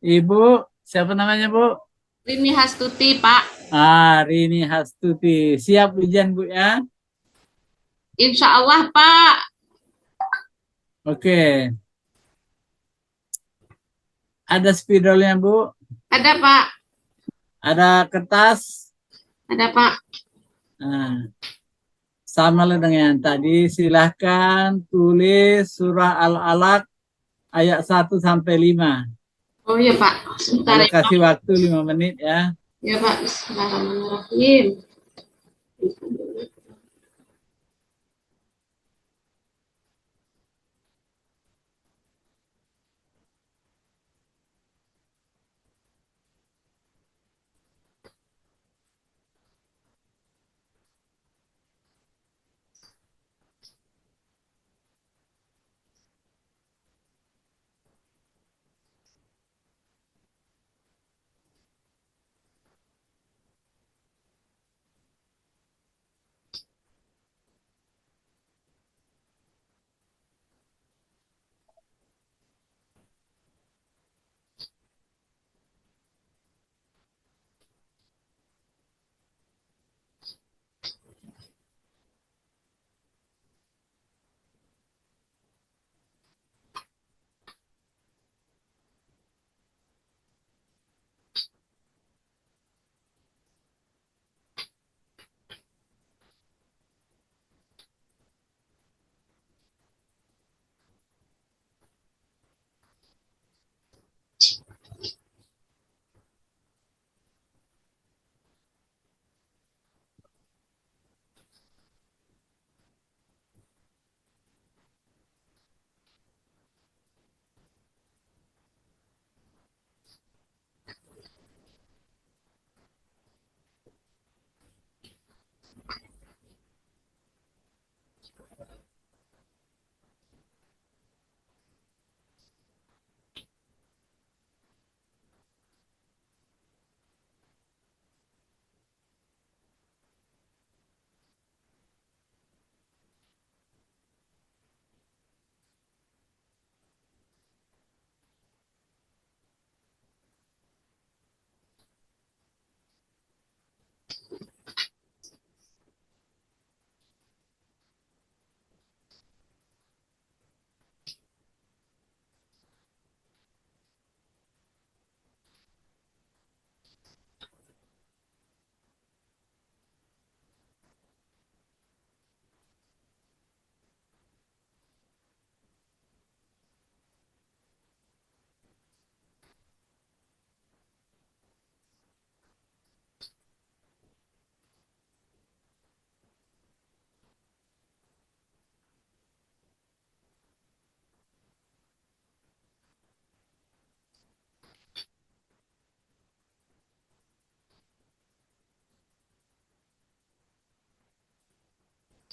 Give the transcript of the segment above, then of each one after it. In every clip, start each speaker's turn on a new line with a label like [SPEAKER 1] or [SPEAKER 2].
[SPEAKER 1] Ibu, siapa namanya, Bu?
[SPEAKER 2] Rini Hastuti, Pak.
[SPEAKER 1] Rini Hastuti. Siap ujian, Bu ya?
[SPEAKER 2] Insya Allah, Pak.
[SPEAKER 1] Oke. Ada spidolnya, Bu.
[SPEAKER 2] Ada, Pak.
[SPEAKER 1] Ada kertas.
[SPEAKER 2] Ada, Pak.
[SPEAKER 1] Nah, sama lah dengan tadi. Silahkan tulis surah Al-Alaq ayat 1 sampai 5.
[SPEAKER 2] Oh iya, Pak. Sebentar
[SPEAKER 1] Lalu
[SPEAKER 2] ya, Pak.
[SPEAKER 1] kasih waktu 5 menit ya.
[SPEAKER 2] Ya, Pak. Bismillahirrahmanirrahim.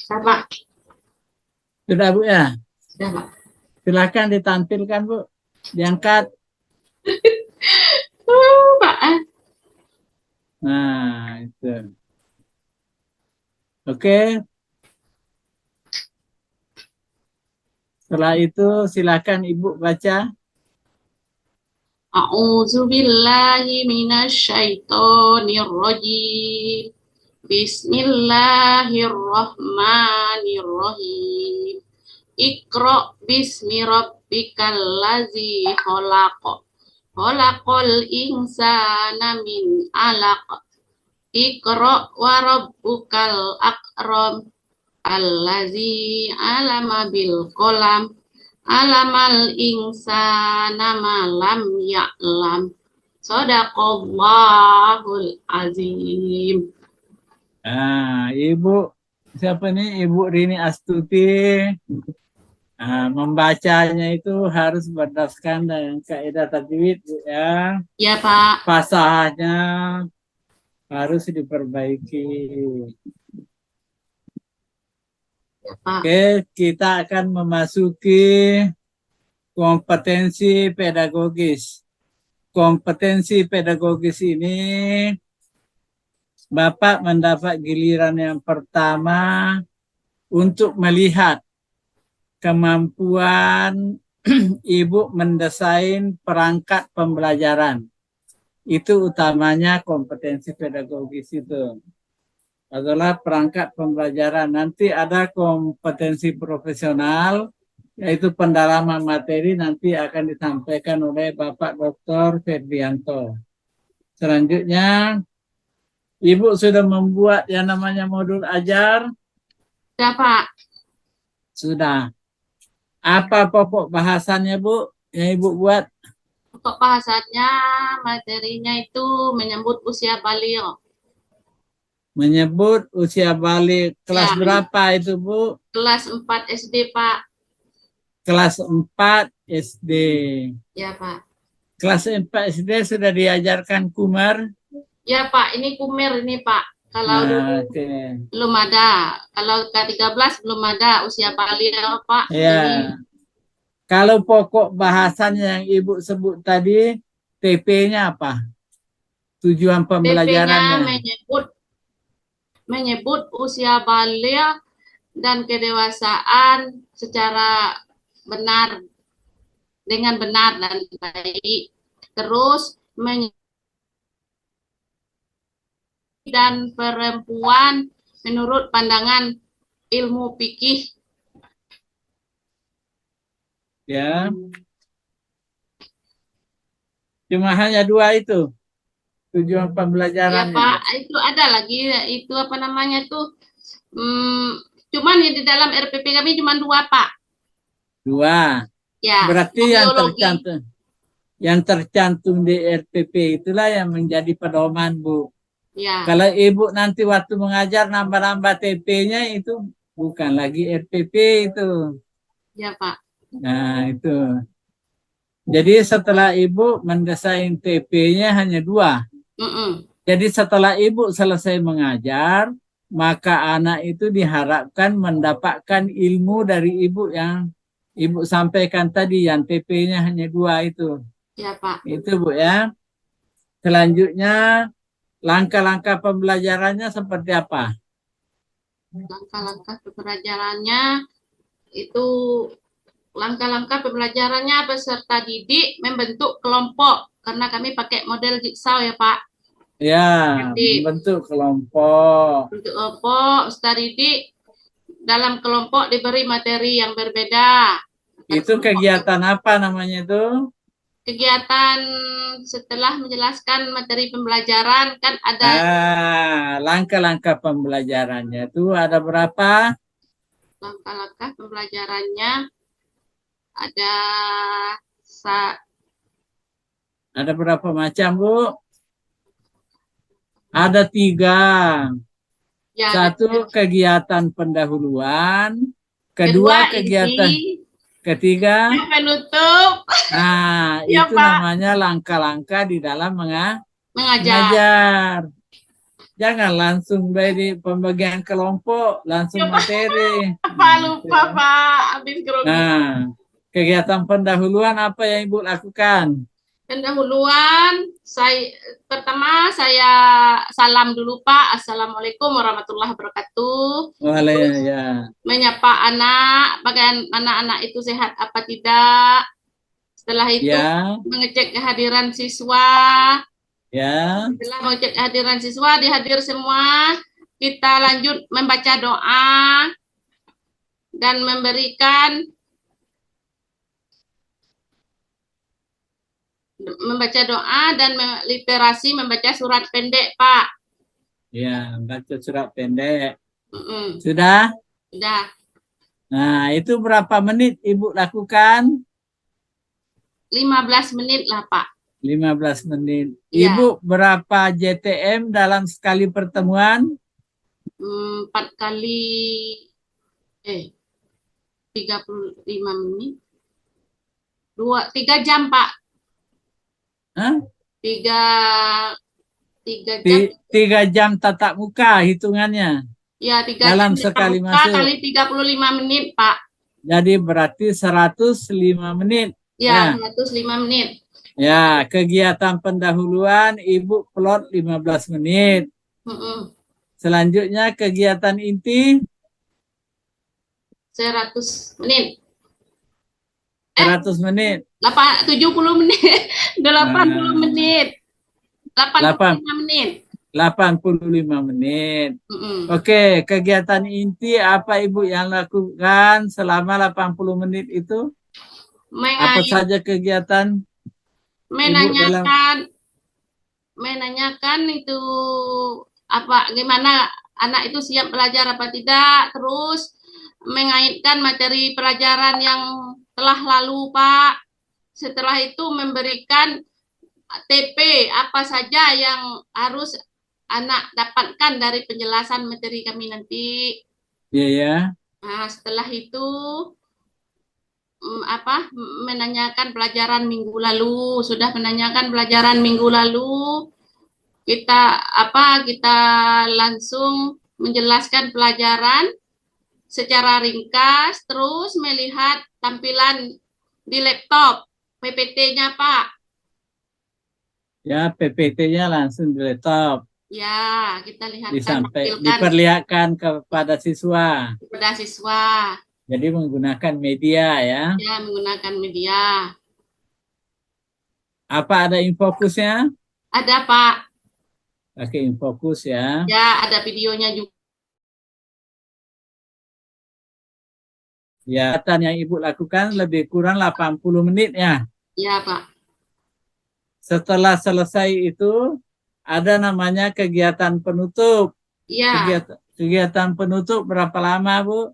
[SPEAKER 2] Sudah, Pak.
[SPEAKER 1] Sudah, Bu ya?
[SPEAKER 2] Sudah, Pak.
[SPEAKER 1] Silahkan ditampilkan, Bu. Diangkat.
[SPEAKER 2] Pak.
[SPEAKER 1] Nah, itu. Oke. Setelah itu silakan Ibu baca.
[SPEAKER 2] A'udzu billahi minasyaitonir rajim. Bismillahirrahmanirrahim. Iqra bismi rabbikal ladzi khalaq. Khalaqal insana min 'alaq. Iqra wa rabbukal akram. Allazi 'alama bil qalam. Alamal insana ma lam ya'lam. Shadaqallahul azim.
[SPEAKER 1] Ibu siapa nih? Ibu Rini Astuti. Membacanya itu harus berdasarkan dengan kaidah tajwid, Bu ya.
[SPEAKER 2] Ya, Pak.
[SPEAKER 1] Fasahnya harus diperbaiki.
[SPEAKER 2] Ya, Pak.
[SPEAKER 1] Oke, kita akan memasuki kompetensi pedagogis. Kompetensi pedagogis ini Bapak mendapat giliran yang pertama untuk melihat kemampuan Ibu mendesain perangkat pembelajaran. Itu utamanya kompetensi pedagogis itu. Adalah perangkat pembelajaran. Nanti ada kompetensi profesional, yaitu pendalaman materi nanti akan disampaikan oleh Bapak Dr. Ferdianto. Selanjutnya, Ibu sudah membuat yang namanya modul ajar?
[SPEAKER 2] Sudah, Pak.
[SPEAKER 1] Sudah. Apa pokok bahasannya, Bu, yang Ibu buat?
[SPEAKER 2] Pokok bahasannya, materinya itu menyebut usia beliau.
[SPEAKER 1] Menyebut usia balik. Kelas
[SPEAKER 2] Ya.
[SPEAKER 1] berapa itu, Bu?
[SPEAKER 2] Kelas 4 SD, Pak.
[SPEAKER 1] Kelas 4 SD.
[SPEAKER 2] Ya, Pak.
[SPEAKER 1] Kelas 4 SD sudah diajarkan kumar?
[SPEAKER 2] Ya, Pak. Ini kumer ini, Pak. Kalau dulu
[SPEAKER 1] Oke.
[SPEAKER 2] belum ada. Kalau K13 belum ada usia beliau, Pak.
[SPEAKER 1] Ya. Kalau pokok bahasannya yang Ibu sebut tadi, TP-nya apa? Tujuan
[SPEAKER 2] TP-nya
[SPEAKER 1] pembelajarannya.
[SPEAKER 2] menyebut usia beliau dan kedewasaan secara benar, dengan benar dan baik. Terus dan perempuan menurut pandangan ilmu fikih.
[SPEAKER 1] Ya. Cuma hanya 2 itu tujuan
[SPEAKER 2] Ya,
[SPEAKER 1] pembelajarannya.
[SPEAKER 2] Pak, itu ada lagi, itu apa namanya tuh, cuman di dalam RPP kami cuma 2, Pak.
[SPEAKER 1] 2.
[SPEAKER 2] Ya,
[SPEAKER 1] Berarti
[SPEAKER 2] biologi.
[SPEAKER 1] yang tercantum di RPP itulah yang menjadi pedoman, Bu.
[SPEAKER 2] Ya.
[SPEAKER 1] Kalau Ibu nanti waktu mengajar nambah-nambah TP-nya itu bukan lagi RPP itu.
[SPEAKER 2] Ya, Pak.
[SPEAKER 1] Nah, itu. Jadi setelah Ibu mendesain TP-nya hanya 2. Jadi setelah Ibu selesai mengajar, maka anak itu diharapkan mendapatkan ilmu dari Ibu yang Ibu sampaikan tadi, yang TP-nya hanya 2 itu.
[SPEAKER 2] Ya, Pak.
[SPEAKER 1] Itu, Bu, ya. Selanjutnya, langkah-langkah pembelajarannya seperti apa?
[SPEAKER 2] Langkah-langkah pembelajarannya itu, langkah-langkah pembelajarannya peserta didik membentuk kelompok karena kami pakai model jigsaw ya, Pak.
[SPEAKER 1] Ya,
[SPEAKER 2] Jadi,
[SPEAKER 1] membentuk kelompok.
[SPEAKER 2] untuk kelompok peserta didik dalam kelompok diberi materi yang berbeda.
[SPEAKER 1] Itu kegiatan apa namanya itu?
[SPEAKER 2] Kegiatan setelah menjelaskan materi pembelajaran kan ada
[SPEAKER 1] Langkah-langkah pembelajarannya itu ada berapa?
[SPEAKER 2] langkah-langkah pembelajarannya, ada
[SPEAKER 1] Ada berapa macam, Bu? Ada 3.
[SPEAKER 2] ya,
[SPEAKER 1] 1 kegiatan pendahuluan,
[SPEAKER 2] kedua
[SPEAKER 1] kedua kegiatan,
[SPEAKER 2] inti,
[SPEAKER 1] ketiga.
[SPEAKER 2] penutup.
[SPEAKER 1] Nah,
[SPEAKER 2] Ya,
[SPEAKER 1] itu
[SPEAKER 2] Pak.
[SPEAKER 1] namanya langkah-langkah di dalam
[SPEAKER 2] Mengajar.
[SPEAKER 1] mengajar. Jangan langsung dari pembagian kelompok, langsung
[SPEAKER 2] Ya, Pak.
[SPEAKER 1] materi.
[SPEAKER 2] Apa lupa, Pak, habis grogi.
[SPEAKER 1] Nah, kegiatan pendahuluan apa yang Ibu lakukan?
[SPEAKER 2] Pendahuluan, pertama saya salam dulu, Pak. Assalamualaikum warahmatullahi wabarakatuh.
[SPEAKER 1] Boleh, ya.
[SPEAKER 2] Menyapa anak, bagaimana anak itu sehat apa tidak. Setelah itu
[SPEAKER 1] Ya.
[SPEAKER 2] mengecek kehadiran siswa.
[SPEAKER 1] Ya.
[SPEAKER 2] Setelah mengecek kehadiran siswa, dihadir semua. Kita lanjut membaca doa dan membaca doa dan literasi membaca surat pendek, Pak.
[SPEAKER 1] Ya, baca surat pendek.
[SPEAKER 2] Mm-mm.
[SPEAKER 1] Sudah?
[SPEAKER 2] Sudah.
[SPEAKER 1] Nah, itu berapa menit Ibu lakukan?
[SPEAKER 2] 15 menit lah, Pak.
[SPEAKER 1] 15 menit.
[SPEAKER 2] Ya.
[SPEAKER 1] Ibu berapa JTM dalam sekali pertemuan?
[SPEAKER 2] 4 kali 35 menit. 3 jam, Pak.
[SPEAKER 1] Hah?
[SPEAKER 2] 3 jam.
[SPEAKER 1] 3 jam tatap muka hitungannya.
[SPEAKER 2] Ya, 3
[SPEAKER 1] dalam
[SPEAKER 2] jam
[SPEAKER 1] sekali
[SPEAKER 2] muka
[SPEAKER 1] masuk.
[SPEAKER 2] kali 35 menit, Pak.
[SPEAKER 1] Jadi berarti 105 menit.
[SPEAKER 2] Ya, 105 menit.
[SPEAKER 1] Ya, kegiatan pendahuluan Ibu plot 15 menit. Selanjutnya kegiatan inti
[SPEAKER 2] 100 menit.
[SPEAKER 1] 100 menit.
[SPEAKER 2] 70 menit. 80 menit. 85 menit.
[SPEAKER 1] 85 menit. Oke, kegiatan inti apa Ibu yang lakukan selama 80 menit itu? Apa saja kegiatan
[SPEAKER 2] menanyakan itu apa, gimana anak itu siap belajar apa tidak, terus mengaitkan materi pelajaran yang telah lalu, Pak. Setelah itu memberikan TP apa saja yang harus anak dapatkan dari penjelasan materi kami nanti.
[SPEAKER 1] Iya ya.
[SPEAKER 2] Nah, setelah itu menanyakan pelajaran minggu lalu. Sudah menanyakan pelajaran minggu lalu, kita langsung menjelaskan pelajaran secara ringkas, terus melihat tampilan di laptop PPT-nya, Pak.
[SPEAKER 1] Ya, PPT-nya langsung di laptop.
[SPEAKER 2] Ya, kita lihat
[SPEAKER 1] diperlihatkan kepada siswa.
[SPEAKER 2] Kepada siswa.
[SPEAKER 1] Jadi menggunakan media ya.
[SPEAKER 2] Ya, menggunakan media.
[SPEAKER 1] Apa ada infokusnya?
[SPEAKER 2] Ada, Pak.
[SPEAKER 1] Pakai infokus ya.
[SPEAKER 2] Ya, ada videonya juga.
[SPEAKER 1] Ya, yang Ibu lakukan lebih kurang 80 menit ya.
[SPEAKER 2] Ya, Pak.
[SPEAKER 1] Setelah selesai itu ada namanya kegiatan penutup.
[SPEAKER 2] Iya.
[SPEAKER 1] Kegiatan penutup berapa lama, Bu?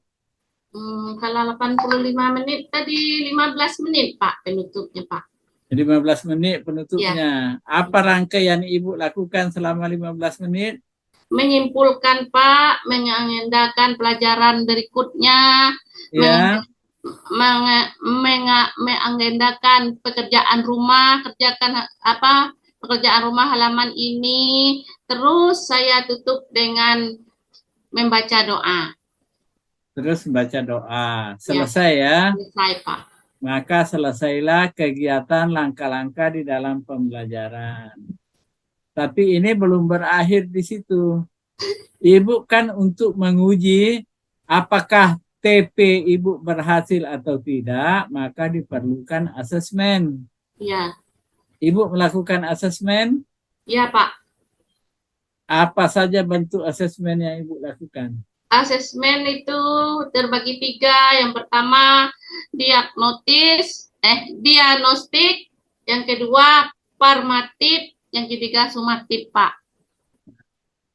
[SPEAKER 2] Kalau 85 menit tadi 15 menit, Pak, penutupnya, Pak.
[SPEAKER 1] 15 menit penutupnya. Ya. Apa rangkaian Ibu lakukan selama 15 menit?
[SPEAKER 2] Menyimpulkan, Pak, mengagendakan pelajaran berikutnya,
[SPEAKER 1] ya.
[SPEAKER 2] mengagendakan pekerjaan rumah, pekerjaan rumah halaman ini, terus saya tutup dengan membaca doa.
[SPEAKER 1] Terus membaca doa. Selesai ya?
[SPEAKER 2] Selesai, Pak.
[SPEAKER 1] Maka selesailah kegiatan langkah-langkah di dalam pembelajaran. Tapi ini belum berakhir di situ. Ibu kan untuk menguji apakah TP Ibu berhasil atau tidak, maka diperlukan asesmen.
[SPEAKER 2] Iya.
[SPEAKER 1] Ibu melakukan asesmen?
[SPEAKER 2] Iya, Pak.
[SPEAKER 1] Apa saja bentuk asesmen yang Ibu lakukan?
[SPEAKER 2] Asesmen itu terbagi 3. Yang pertama diagnostik, yang kedua formatif, yang ketiga sumatif, Pak.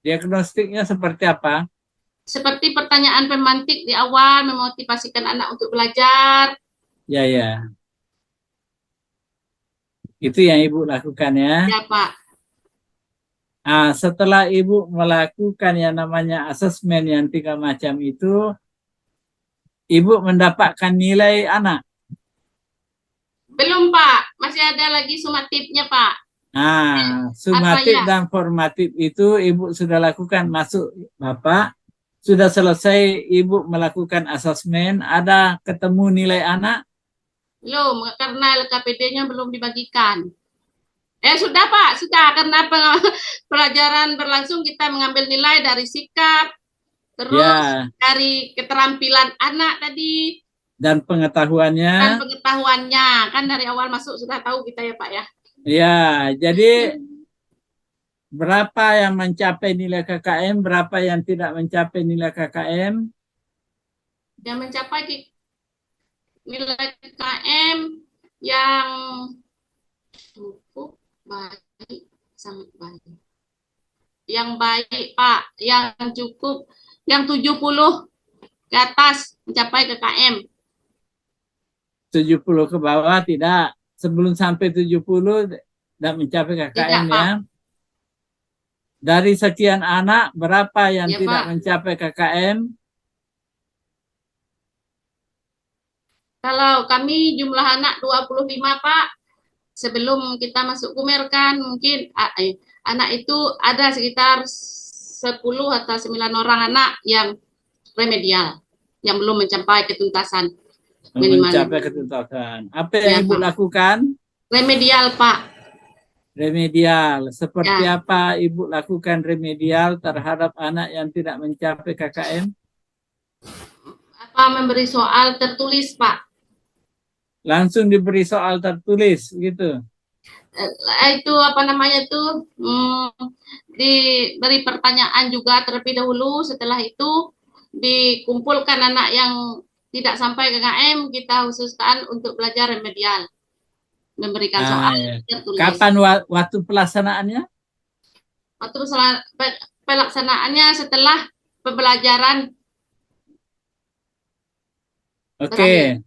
[SPEAKER 1] Diagnostiknya seperti apa?
[SPEAKER 2] Seperti pertanyaan pemantik di awal, memotivasikan anak untuk belajar.
[SPEAKER 1] Ya, ya. Itu yang Ibu lakukan ya?
[SPEAKER 2] Ya, Pak.
[SPEAKER 1] Nah, setelah Ibu melakukan yang namanya asesmen yang 3 macam itu, Ibu mendapatkan nilai anak?
[SPEAKER 2] Belum, Pak. Masih ada lagi sumatifnya, Pak.
[SPEAKER 1] Nah, sumatif dan formatif itu Ibu sudah lakukan, masuk Bapak. Sudah selesai Ibu melakukan asesmen, ada ketemu nilai anak?
[SPEAKER 2] Belum, karena LKPD-nya belum dibagikan. Sudah, Pak, sudah. Karena pelajaran berlangsung, kita mengambil nilai dari sikap, terus dari keterampilan anak tadi.
[SPEAKER 1] Dan pengetahuannya.
[SPEAKER 2] Kan dari awal masuk sudah tahu kita ya, Pak ya.
[SPEAKER 1] Ya, jadi berapa yang mencapai nilai KKM, berapa yang tidak mencapai nilai KKM?
[SPEAKER 2] Yang mencapai nilai KKM yang cukup baik, sangat baik. Yang baik, Pak, yang cukup, yang 70 ke atas mencapai KKM.
[SPEAKER 1] 70 ke bawah tidak. Sebelum sampai 70 tidak mencapai KKM ya. Dari sekian anak, berapa yang tidak mencapai KKM?
[SPEAKER 2] Kalau kami jumlah anak 25, Pak. Sebelum kita masuk Kumer kan mungkin anak itu ada sekitar 10 atau 9 orang anak yang remedial, yang belum mencapai ketuntasan.
[SPEAKER 1] Mencapai ketuntasan. Apa yang Ibu lakukan? Remedial,
[SPEAKER 2] Pak.
[SPEAKER 1] Remedial. Seperti apa Ibu lakukan remedial terhadap anak yang tidak mencapai KKM?
[SPEAKER 2] Memberi soal tertulis, Pak.
[SPEAKER 1] langsung diberi soal tertulis gitu.
[SPEAKER 2] Itu apa namanya tuh, diberi pertanyaan juga terlebih dahulu. Setelah itu dikumpulkan anak yang tidak sampai KKM, kita khususkan untuk belajar remedial, memberikan soal
[SPEAKER 1] Ya.
[SPEAKER 2] tertulis.
[SPEAKER 1] Kapan waktu pelaksanaannya?
[SPEAKER 2] Waktu pelaksanaannya setelah pembelajaran.
[SPEAKER 1] Oke,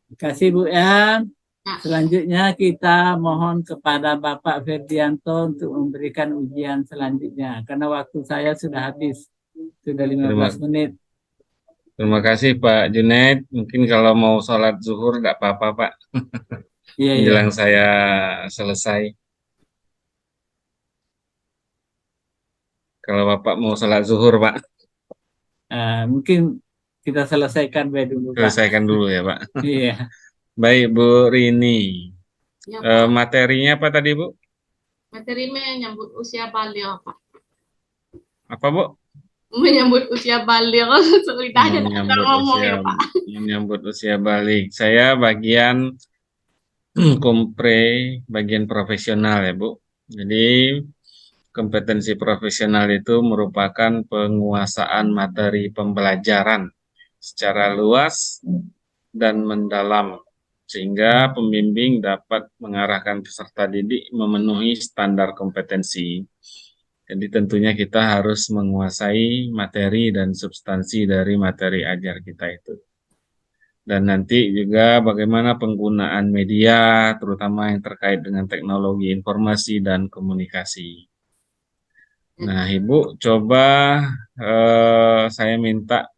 [SPEAKER 1] terima kasih Bu ya.
[SPEAKER 2] Nah,
[SPEAKER 1] Selanjutnya kita mohon kepada Bapak Ferdianto untuk memberikan ujian selanjutnya. Karena waktu saya sudah habis. Sudah 15 menit.
[SPEAKER 3] Terima kasih Pak Junaid. Mungkin kalau mau sholat zuhur nggak apa-apa Pak.
[SPEAKER 1] Iya,
[SPEAKER 3] Menjelang saya selesai. Kalau Bapak mau sholat zuhur Pak.
[SPEAKER 1] Mungkin kita selesaikan dulu Pak.
[SPEAKER 3] Selesaikan dulu ya Pak.
[SPEAKER 1] Iya.
[SPEAKER 3] Baik Bu Rini.
[SPEAKER 2] ya,
[SPEAKER 3] Materinya apa tadi Bu?
[SPEAKER 2] materi menyambut usia balik, Pak.
[SPEAKER 3] Apa Bu?
[SPEAKER 2] Menyambut usia balik. Sulit aja ngomong ya Pak.
[SPEAKER 3] Menyambut usia balik. Saya bagian bagian profesional ya Bu. Jadi kompetensi profesional itu merupakan penguasaan materi pembelajaran secara luas dan mendalam, sehingga pembimbing dapat mengarahkan peserta didik memenuhi standar kompetensi. Jadi tentunya kita harus menguasai materi dan substansi dari materi ajar kita itu. Dan nanti juga bagaimana penggunaan media, terutama yang terkait dengan teknologi informasi dan komunikasi. Nah, Ibu, coba saya minta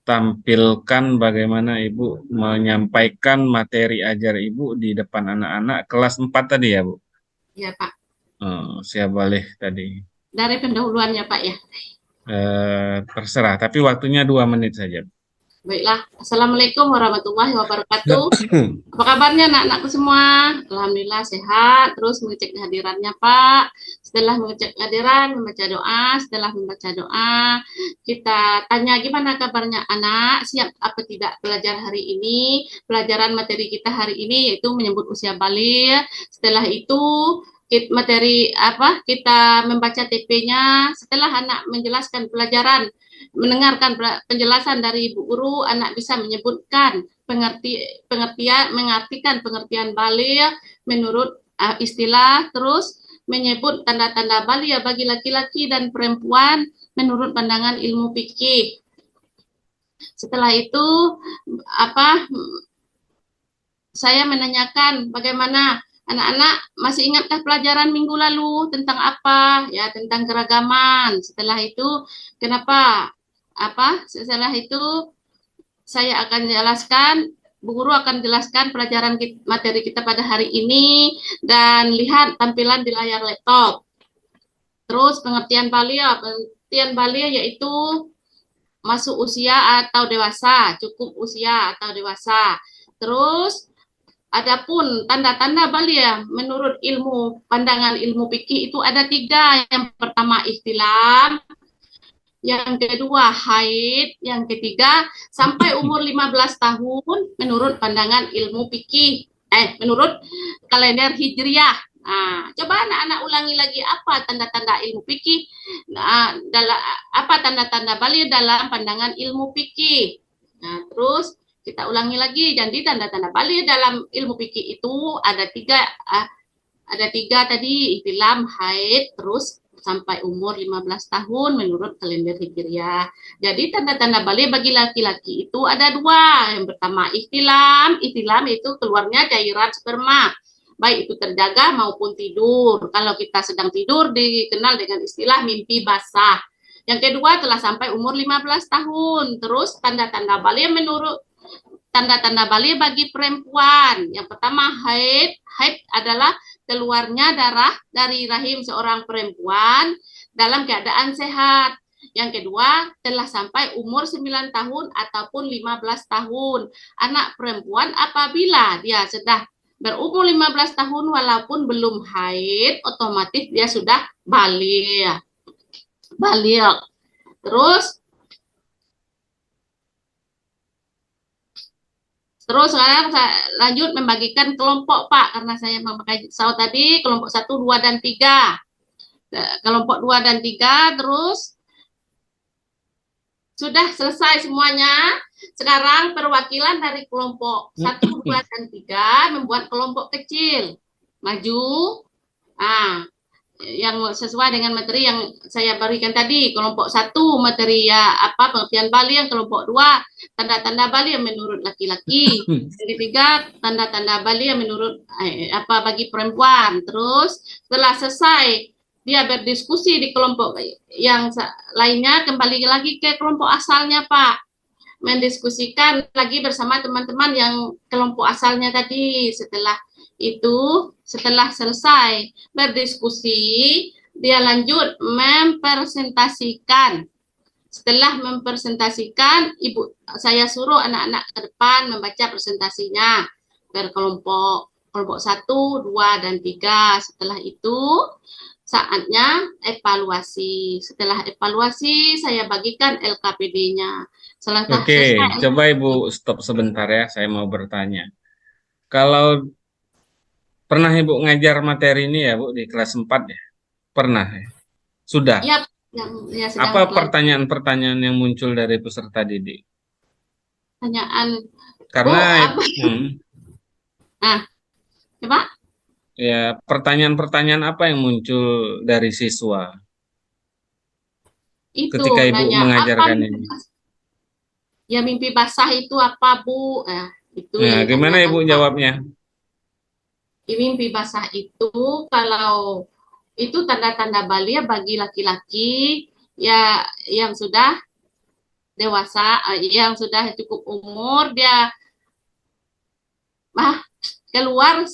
[SPEAKER 3] tampilkan bagaimana Ibu menyampaikan materi ajar Ibu di depan anak-anak kelas 4 tadi ya, Bu?
[SPEAKER 2] Iya, Pak.
[SPEAKER 3] Siap balik tadi.
[SPEAKER 2] Dari pendahuluannya, Pak ya?
[SPEAKER 3] Terserah, tapi waktunya 2 menit saja.
[SPEAKER 2] Baiklah, Assalamualaikum warahmatullahi wabarakatuh. Apa kabarnya anak-anakku semua? Alhamdulillah sehat. Terus mengecek kehadirannya Pak. Setelah mengecek kehadiran, membaca doa. Setelah membaca doa, kita tanya gimana kabarnya anak, siap apa tidak belajar hari ini. Pelajaran materi kita hari ini yaitu menyebut usia balik. Setelah itu materi apa? Kita membaca TP-nya. Setelah anak menjelaskan pelajaran, mendengarkan penjelasan dari ibu guru, anak bisa menyebutkan mengartikan pengertian balik menurut istilah, terus menyebut tanda-tanda balik bagi laki-laki dan perempuan menurut pandangan ilmu fikih. Setelah itu saya menanyakan bagaimana anak-anak masih ingatkah pelajaran minggu lalu tentang apa? Ya, tentang keragaman. Setelah itu kenapa setelah itu saya akan jelaskan, Bu Guru akan jelaskan pelajaran materi kita pada hari ini dan lihat tampilan di layar laptop. Terus pengertian balia yaitu masuk usia atau dewasa, cukup usia atau dewasa. Terus adapun tanda-tanda balia menurut pandangan ilmu fikih itu ada 3. Yang pertama ihtilam, yang kedua haid, yang ketiga sampai umur 15 tahun menurut pandangan ilmu fikih, menurut kalender hijriah. Nah, coba anak-anak ulangi lagi apa tanda-tanda ilmu fikih, apa tanda-tanda balik dalam pandangan ilmu fikih. Nah, terus kita ulangi lagi. Jadi tanda-tanda balik dalam ilmu fikih itu ada 3 tadi, ihtilam, haid, terus sampai umur 15 tahun menurut kalender hijriah. Jadi tanda-tanda balik bagi laki-laki itu ada 2. Yang pertama ihtilam itu keluarnya cairan sperma, baik itu terjaga maupun tidur. Kalau kita sedang tidur dikenal dengan istilah mimpi basah. Yang kedua telah sampai umur 15 tahun. Terus tanda-tanda balik menurut tanda-tanda balik bagi perempuan. Yang pertama haid adalah keluarnya darah dari rahim seorang perempuan dalam keadaan sehat. Yang kedua, telah sampai umur 9 tahun ataupun 15 tahun. Anak perempuan apabila dia sudah berumur 15 tahun walaupun belum haid, otomatis dia sudah balik. Terus Terus sekarang saya lanjut membagikan kelompok Pak, karena saya memakai jigsaw tadi, kelompok 1, 2, dan 3. Kelompok 2 dan 3, terus sudah selesai semuanya. Sekarang perwakilan dari kelompok 1, 2, dan 3 membuat kelompok kecil. Maju. Yang sesuai dengan materi yang saya berikan tadi. Kelompok 1 materi pengertian Bali, yang kelompok 2 tanda-tanda Bali yang menurut laki-laki, yang ketiga tanda-tanda Bali yang menurut bagi perempuan. Terus setelah selesai dia berdiskusi di kelompok yang lainnya, kembali lagi ke kelompok asalnya Pak, mendiskusikan lagi bersama teman-teman yang kelompok asalnya tadi. Setelah selesai berdiskusi, dia lanjut mempresentasikan. Setelah mempresentasikan, saya suruh anak-anak ke depan membaca presentasinya berkelompok, kelompok 1, 2, dan 3. Setelah itu saatnya evaluasi. Setelah evaluasi, saya bagikan LKPD-nya.
[SPEAKER 3] Oke, coba Ibu stop sebentar ya, saya mau bertanya. Kalau pernah Ibu ngajar materi ini ya Bu di kelas 4 ya? Pernah ya? Sudah?
[SPEAKER 2] Ya,
[SPEAKER 3] apa pertanyaan-pertanyaan yang muncul dari peserta didik?
[SPEAKER 2] Pertanyaan.
[SPEAKER 3] Karena
[SPEAKER 2] coba.
[SPEAKER 3] Ya, pertanyaan-pertanyaan apa yang muncul dari siswa ketika Ibu mengajarkan ini?
[SPEAKER 2] Ya, mimpi basah itu apa, Bu? Itu
[SPEAKER 3] Nah, gimana Ibu jawabnya?
[SPEAKER 2] Mimpi basah itu, kalau itu tanda-tanda Bali ya bagi laki-laki ya yang sudah dewasa, yang sudah cukup umur, dia keluar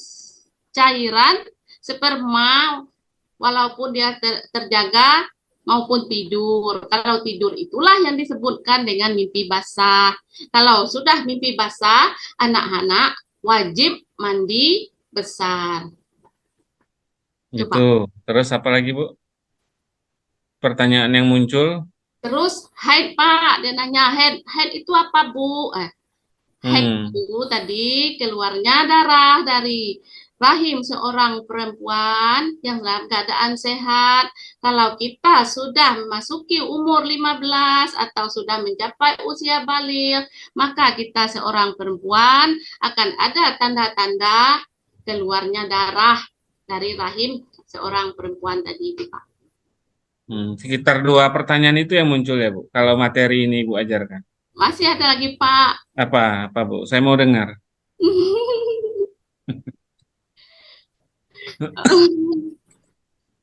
[SPEAKER 2] cairan sperma walaupun dia terjaga maupun tidur. Kalau tidur itulah yang disebutkan dengan mimpi basah. Kalau sudah mimpi basah, anak-anak wajib mandi besar.
[SPEAKER 3] Itu. Terus apa lagi, Bu? Pertanyaan yang muncul?
[SPEAKER 2] Terus haid, Pak. Dia nanya haid itu apa, Bu? Haid itu tadi keluarnya darah dari rahim seorang perempuan yang dalam keadaan sehat. Kalau kita sudah memasuki umur 15 atau sudah mencapai usia baligh, maka kita seorang perempuan akan ada tanda-tanda keluarnya darah dari rahim seorang perempuan tadi, Pak.
[SPEAKER 3] Sekitar 2 pertanyaan itu yang muncul ya, Bu, kalau materi ini Bu ajarkan.
[SPEAKER 2] Masih ada lagi, Pak.
[SPEAKER 3] Apa, Bu? Saya mau dengar.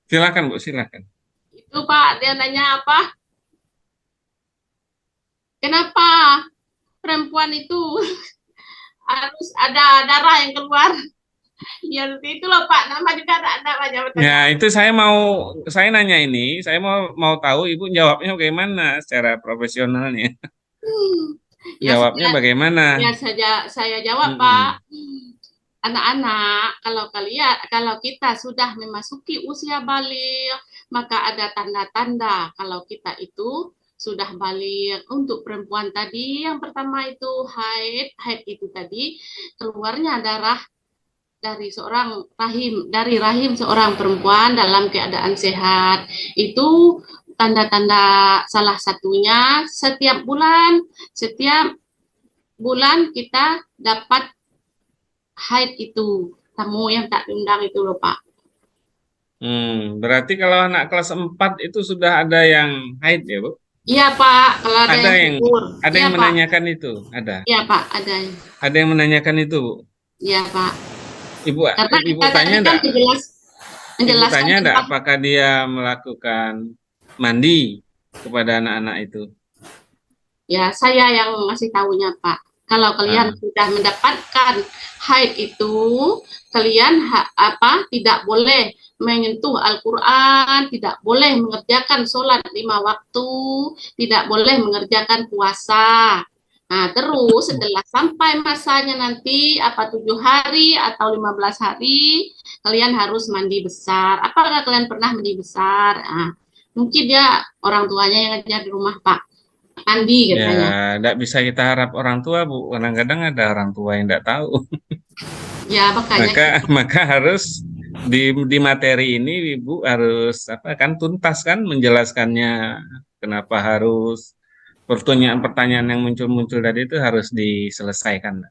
[SPEAKER 3] Silakan, Bu, silakan.
[SPEAKER 2] Itu, Pak, dia nanya apa? Kenapa perempuan itu harus ada darah yang keluar? Ya, itu loh Pak, nama juga ada jabatan.
[SPEAKER 3] Ya, itu saya nanya ini, saya mau tahu Ibu jawabnya bagaimana secara profesionalnya. Jawabnya bagaimana?
[SPEAKER 2] Ya saya jawab, Pak. Anak-anak, kalau kita sudah memasuki usia baligh, maka ada tanda-tanda kalau kita itu sudah baligh. Untuk perempuan tadi, yang pertama itu haid itu tadi keluarnya darah dari rahim seorang perempuan dalam keadaan sehat. Itu tanda-tanda salah satunya setiap bulan kita dapat haid itu, tamu yang tak diundang itu loh Pak.
[SPEAKER 3] Berarti kalau anak kelas 4 itu sudah ada yang haid ya Bu?
[SPEAKER 2] Iya Pak, kalau ada
[SPEAKER 3] yang menanyakan itu, ada?
[SPEAKER 2] Iya Pak, ada.
[SPEAKER 3] Ada yang menanyakan itu Bu?
[SPEAKER 2] Iya Pak.
[SPEAKER 3] Ibu tanya enggak? Ibu tanya enggak apakah dia melakukan mandi kepada anak-anak itu?
[SPEAKER 2] Ya, saya yang ngasih tahunya Pak. Kalau kalian sudah mendapatkan haid itu, kalian tidak boleh menyentuh Al-Quran, tidak boleh mengerjakan sholat 5 waktu, tidak boleh mengerjakan puasa. Nah, terus setelah sampai masanya nanti 7 hari atau 15 hari, kalian harus mandi besar. Apakah kalian pernah mandi besar? Nah, mungkin orang tuanya yang ngajar di rumah, Pak. Andi
[SPEAKER 3] Ya,
[SPEAKER 2] katanya.
[SPEAKER 3] tidak bisa kita harap orang tua, Bu. Kadang-kadang ada orang tua yang tidak tahu.
[SPEAKER 2] Ya, makanya
[SPEAKER 3] Maka harus di materi ini Ibu harus apa kan tuntas kan menjelaskannya kenapa harus pertanyaan-pertanyaan yang muncul-muncul tadi itu harus diselesaikan.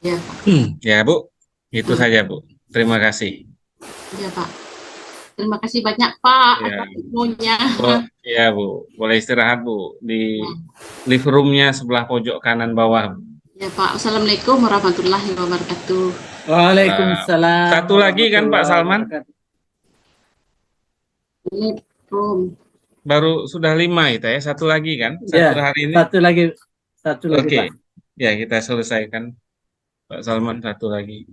[SPEAKER 2] ya, Pak.
[SPEAKER 3] Ya, Bu. Itu saja, Bu. Terima kasih.
[SPEAKER 2] Ya, Pak. Terima kasih banyak, Pak,
[SPEAKER 3] Ya,
[SPEAKER 2] atas ilmunya.
[SPEAKER 3] ya, Bu. Boleh istirahat, Bu, di living room-nya sebelah pojok kanan bawah.
[SPEAKER 2] Ya, Pak. Assalamualaikum warahmatullahi wabarakatuh.
[SPEAKER 1] Waalaikumsalam
[SPEAKER 3] Satu lagi kan Pak
[SPEAKER 1] warahmatullahi
[SPEAKER 3] Salman?
[SPEAKER 1] wabarakatuh.
[SPEAKER 2] Ini room.
[SPEAKER 3] Baru sudah 5 itu ya, satu lagi kan?
[SPEAKER 1] Ya,
[SPEAKER 3] Satu hari ini.
[SPEAKER 1] satu lagi
[SPEAKER 3] Oke,
[SPEAKER 1] Pak.
[SPEAKER 3] ya kita selesaikan Pak Salman satu lagi.